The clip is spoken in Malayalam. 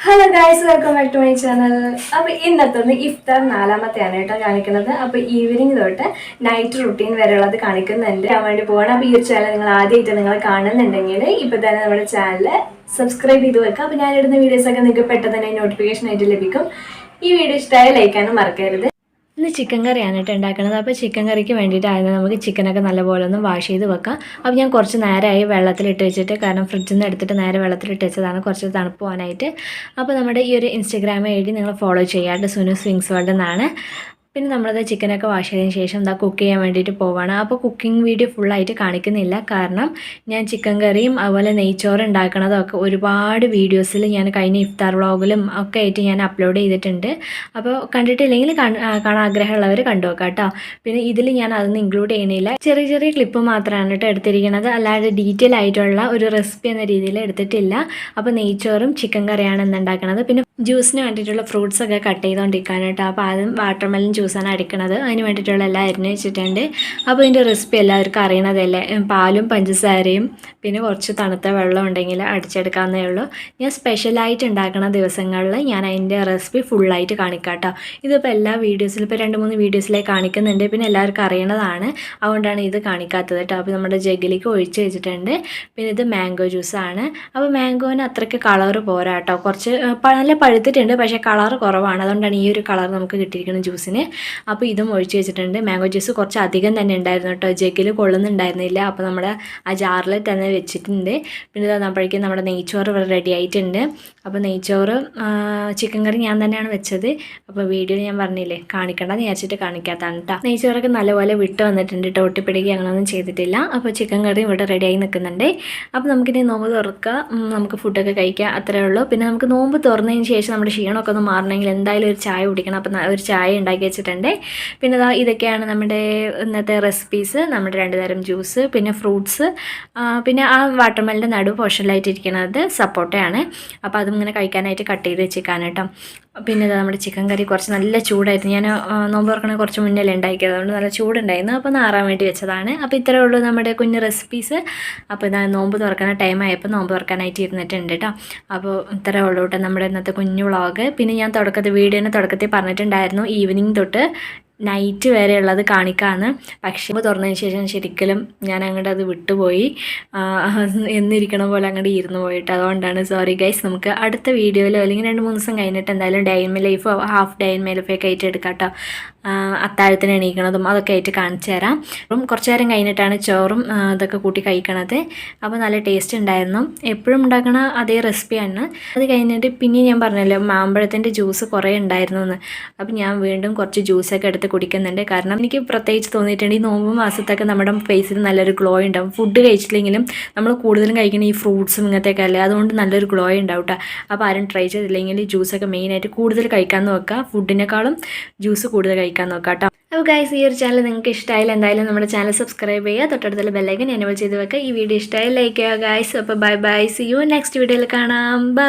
Hello guys, welcome back to my channel. അപ്പോൾ ഇന്നത്തെ ഇഫ്താർ നാലാമത്തെയാണ് കേട്ടോ കാണിക്കുന്നത്. അപ്പോൾ ഈവനിങ് തൊട്ട് നൈറ്റ് റുട്ടീൻ വരെയുള്ളത് കാണിക്കുന്നുണ്ട്. ഞാൻ വേണ്ടി പോകണം. അപ്പോൾ ഈ ഒരു ചാനൽ നിങ്ങൾ ആദ്യമായിട്ട് നിങ്ങൾ കാണുന്നുണ്ടെങ്കിൽ ഇപ്പോൾ തന്നെ നമ്മുടെ ചാനൽ സബ്സ്ക്രൈബ് ചെയ്ത് വെക്കുക. അപ്പോൾ ഞാനിടുന്ന വീഡിയോസൊക്കെ നിങ്ങൾക്ക് പെട്ടെന്ന് തന്നെ നോട്ടിഫിക്കേഷൻ ആയിട്ട് ലഭിക്കും. ഈ വീഡിയോ ഇഷ്ടമായി ലൈക്ക് ചെയ്യാനും മറക്കരുത്. ഇന്ന് ചിക്കൻ കറിയാണ് കേട്ടോ ഉണ്ടാക്കുന്നത്. അപ്പോൾ ചിക്കൻ കറിക്ക് വേണ്ടിയിട്ടായിരുന്നു നമുക്ക് ചിക്കനൊക്കെ നല്ലപോലെ ഒന്ന് വാഷ് ചെയ്ത് വെക്കാം. അപ്പോൾ ഞാൻ കുറച്ച് നേരമായി വെള്ളത്തിലിട്ട് വെച്ചിട്ട്, കാരണം ഫ്രിഡ്ജിൽ നിന്ന് എടുത്തിട്ട് നേരെ വെള്ളത്തിലിട്ട് വെച്ചതാണ് കുറച്ച് തണുപ്പ് പോകാനായിട്ട്. അപ്പോൾ നമ്മുടെ ഈ ഒരു ഇൻസ്റ്റഗ്രാം ഐ ഡി നിങ്ങൾ ഫോളോ ചെയ്യാണ്ട് സുനുസ്വിങ്സ്വേൾഡ് എന്നാണ്. പിന്നെ നമ്മളത് ചിക്കനൊക്കെ വാഷ് ചെയ്തതിന് ശേഷം എന്താ കുക്ക് ചെയ്യാൻ വേണ്ടിയിട്ട് പോവാണ്. അപ്പോൾ കുക്കിംഗ് വീഡിയോ ഫുള്ളായിട്ട് കാണിക്കുന്നില്ല, കാരണം ഞാൻ ചിക്കൻ കറിയും അതുപോലെ നെയ്ച്ചോറ് ഉണ്ടാക്കണതും ഒക്കെ ഒരുപാട് വീഡിയോസിൽ ഞാൻ കഴിഞ്ഞ ഇഫ്താർ വ്ളോഗിലും ഒക്കെ ആയിട്ട് ഞാൻ അപ്ലോഡ് ചെയ്തിട്ടുണ്ട്. അപ്പോൾ കണ്ടിട്ടില്ലെങ്കിൽ കാണാൻ ആഗ്രഹമുള്ളവർ കണ്ടു നോക്കാം കേട്ടോ. പിന്നെ ഇതിൽ ഞാൻ അതൊന്നും ഇൻക്ലൂഡ് ചെയ്യണില്ല, ചെറിയ ചെറിയ ക്ലിപ്പ് മാത്രമാണ് കേട്ടോ എടുത്തിരിക്കുന്നത്, അല്ലാതെ ഡീറ്റെയിൽ ആയിട്ടുള്ള ഒരു റെസിപ്പി എന്ന രീതിയിൽ എടുത്തിട്ടില്ല. അപ്പോൾ നെയ്ച്ചോറും ചിക്കൻ കറിയാണ് ഇന്ന് ഉണ്ടാക്കുന്നത്. പിന്നെ ജ്യൂസിന് വേണ്ടിയിട്ടുള്ള ഫ്രൂട്ട്സൊക്കെ കട്ട് ചെയ്തുകൊണ്ടിരിക്കുകയാണ് കേട്ടോ. അപ്പോൾ ആദ്യം വാട്ടർമെലൻ ജ്യൂസാണ് അടിക്കണത്. അതിന് വേണ്ടിയിട്ടുള്ള എല്ലാം അരിഞ്ഞ് വെച്ചിട്ടുണ്ട്. അപ്പോൾ ഇതിൻ്റെ റെസിപ്പി എല്ലാവർക്കും അറിയണതല്ലേ. പാലും പഞ്ചസാരയും പിന്നെ കുറച്ച് തണുത്ത വെള്ളം ഉണ്ടെങ്കിൽ അടിച്ചെടുക്കാവുന്നേ ഉള്ളൂ. ഞാൻ സ്പെഷ്യലായിട്ട് ഉണ്ടാക്കുന്ന ദിവസങ്ങളിൽ ഞാൻ അതിൻ്റെ റെസിപ്പി ഫുള്ളായിട്ട് കാണിക്കാം കേട്ടോ. ഇതിപ്പോൾ എല്ലാ വീഡിയോസിലും ഇപ്പോൾ 2-3 വീഡിയോസിലേക്ക് കാണിക്കുന്നുണ്ട്. പിന്നെ എല്ലാവർക്കും അറിയണതാണ്, അതുകൊണ്ടാണ് ഇത് കാണിക്കാത്തത് കേട്ടോ. അപ്പോൾ നമ്മുടെ ജഗ്ഗിലേക്ക് ഒഴിച്ച് വെച്ചിട്ടുണ്ട്. പിന്നെ ഇത് മാംഗോ ജ്യൂസാണ്. അപ്പോൾ മാംഗോന് അത്രയ്ക്ക് കളറ് പോരാ കേട്ടോ, കുറച്ച് നല്ല പഴുത്തിട്ടുണ്ട്, പക്ഷേ കളർ കുറവാണ്. അതുകൊണ്ടാണ് ഈ ഒരു കളർ നമുക്ക് കിട്ടിയിരിക്കുന്നത് ജ്യൂസിന്. അപ്പോൾ ഇതും ഒഴിച്ച് വെച്ചിട്ടുണ്ട്. മാംഗോ ജ്യൂസ് കുറച്ച് അധികം തന്നെ ഉണ്ടായിരുന്നു കേട്ടോ, ജഗ്ഗിൽ കൊള്ളുന്നുണ്ടായിരുന്നില്ല. അപ്പോൾ നമ്മൾ ആ ജാറിൽ തന്നെ വെച്ചിട്ടുണ്ട്. പിന്നെ ഇതാകുമ്പോഴേക്കും നമ്മുടെ നെയ്ച്ചോറ് ഇവിടെ റെഡി ആയിട്ടുണ്ട്. അപ്പോൾ നെയ്ച്ചോറ് ചിക്കൻ കറി ഞാൻ തന്നെയാണ് വെച്ചത്. അപ്പോൾ വീഡിയോ ഞാൻ പറഞ്ഞില്ലേ കാണിക്കേണ്ടെന്ന് വിചാരിച്ചിട്ട് കാണിക്കാത്തതാണ് കേട്ടോ. നെയ്ച്ചോറൊക്കെ നല്ലപോലെ വിട്ട് വന്നിട്ടുണ്ട് കേട്ടോ, ഒട്ടിപ്പിടിക്കുക അങ്ങനെയൊന്നും ചെയ്തിട്ടില്ല. അപ്പോൾ ചിക്കൻ കറി ഇവിടെ റെഡിയായി നിൽക്കുന്നുണ്ട്. അപ്പോൾ നമുക്കിനി നോമ്പ് തുറക്കുക, നമുക്ക് ഫുഡൊക്കെ കഴിക്കുക, അത്രയേ ഉള്ളൂ. പിന്നെ നമുക്ക് നോമ്പ് തുറന്നതിന് ശേഷം നമ്മുടെ ക്ഷീണമൊക്കെ ഒന്ന് മാറണമെങ്കിൽ എന്തായാലും ഒരു ചായ കുടിക്കണം. അപ്പോൾ ഒരു ചായ ഉണ്ടാക്കി വെച്ചിട്ടുണ്ട്. പിന്നെ ഇതൊക്കെയാണ് നമ്മുടെ ഇന്നത്തെ റെസിപ്പീസ്. നമ്മുടെ 2 തരം ജ്യൂസ്, പിന്നെ ഫ്രൂട്ട്സ്, പിന്നെ ആ വാട്ടർമെലിൻ്റെ നടു പോർഷനിലായിട്ട് ഇരിക്കുന്നത് സപ്പോട്ടയാണ്. അപ്പോൾ അതും ഇങ്ങനെ കഴിക്കാനായിട്ട് കട്ട് ചെയ്ത് വെച്ചേക്കാൻ കേട്ടോ. പിന്നെ നമ്മുടെ ചിക്കൻ കറി കുറച്ച് നല്ല ചൂടായിരുന്നു. ഞാൻ നോമ്പ് തുറക്കണ കുറച്ച് മുന്നേ ഉണ്ടാക്കിയത്, അതുകൊണ്ട് നല്ല ചൂടുണ്ടായിരുന്നു. അപ്പോൾ നാറാൻ വേണ്ടി വെച്ചതാണ്. അപ്പോൾ ഇത്രയേ ഉള്ളൂ നമ്മുടെ കുഞ്ഞ് റെസിപ്പീസ്. അപ്പോൾ ഇതാ നോമ്പ് തുറക്കുന്ന ടൈമായപ്പോൾ നോമ്പ് തുറക്കാനായിട്ട് ഇരുന്നിട്ടുണ്ട് കേട്ടോ. അപ്പോൾ ഇത്രയേ ഉള്ളൂ കേട്ടോ നമ്മുടെ ഇന്നത്തെ കുഞ്ഞു വ്ളോഗ്. പിന്നെ ഞാൻ വീഡിയോൻ്റെ തുടക്കത്തിൽ പറഞ്ഞിട്ടുണ്ടായിരുന്നു ഈവനിങ് തൊട്ട് നൈറ്റ് വരെ ഉള്ളത് കാണിക്കാമെന്ന്. പക്ഷേ തുറന്നതിന് ശേഷം ശരിക്കലും ഞാൻ അങ്ങോട്ട് അത് വിട്ടുപോയി, എന്നിരിക്കണ പോലെ അങ്ങോട്ട് ഇരുന്ന് പോയിട്ട്. അതുകൊണ്ടാണ് സോറി ഗൈസ്. നമുക്ക് അടുത്ത വീഡിയോയിലോ അല്ലെങ്കിൽ 2-3 ദിവസം കഴിഞ്ഞിട്ട് എന്തായാലും ഡേ ഇൻ മൈ ലൈഫോ ഹാഫ് ഡേ ഇൻ മൈ ലൈഫൊക്കെ ആയിട്ട് എടുക്കാം കേട്ടോ. അത്താഴത്തിന് എണീക്കണതും അതൊക്കെ ആയിട്ട് കാണിച്ചു തരാം. അപ്പം കുറച്ച് നേരം കഴിഞ്ഞിട്ടാണ് ചോറും ഇതൊക്കെ കൂട്ടി കഴിക്കണത്. അപ്പോൾ നല്ല ടേസ്റ്റ് ഉണ്ടായിരുന്നു. എപ്പോഴും ഉണ്ടാക്കണ അതേ റെസിപ്പിയാണ്. അത് കഴിഞ്ഞിട്ട് പിന്നെ ഞാൻ പറഞ്ഞല്ലോ മാമ്പഴത്തിൻ്റെ ജ്യൂസ് കുറേ ഉണ്ടായിരുന്നു എന്ന്. അപ്പം ഞാൻ വീണ്ടും കുറച്ച് ജ്യൂസൊക്കെ എടുത്ത് കുടിക്കുന്നുണ്ട്. കാരണം എനിക്ക് പ്രത്യേകിച്ച് തോന്നിയിട്ടുണ്ട് ഈ നോമ്പ് മാസത്തൊക്കെ നമ്മുടെ ഫേസിൽ നല്ലൊരു ഗ്ലോ ഉണ്ടാവും. ഫുഡ് കഴിച്ചില്ലെങ്കിലും നമ്മൾ കൂടുതലും കഴിക്കുന്ന ഈ ഫ്രൂട്ട്സും ഇങ്ങനത്തെയൊക്കെ അല്ലേ, അതുകൊണ്ട് നല്ലൊരു ഗ്ലോ ഉണ്ടാവും കേട്ടോ. അപ്പോൾ ആരും ട്രൈ ചെയ്തില്ലെങ്കിൽ ജ്യൂസൊക്കെ മെയിനായിട്ട് കൂടുതൽ കഴിക്കാൻ നോക്കുക. ഫുഡിനേക്കാളും ജ്യൂസ് കൂടുതൽ കഴിക്കാൻ നോക്കാം കേട്ടോ. അപ്പോൾ ഗൈസ്, ഈ ഒരു ചാനൽ നിങ്ങൾക്ക് ഇഷ്ടമായാലും എന്തായാലും നമ്മുടെ ചാനൽ സബ്സ്ക്രൈബ് ചെയ്യുക, തൊട്ടടുത്തുള്ള ബെല്ലൈക്കൻ എനേബിൾ ചെയ്ത് വെക്കുക. ഈ വീഡിയോ ഇഷ്ടമായി ലൈക്ക് ചെയ്യുക ഗൈസ്. അപ്പോൾ bye bye, see you next വീഡിയോയിൽ കാണാം. ബൈ.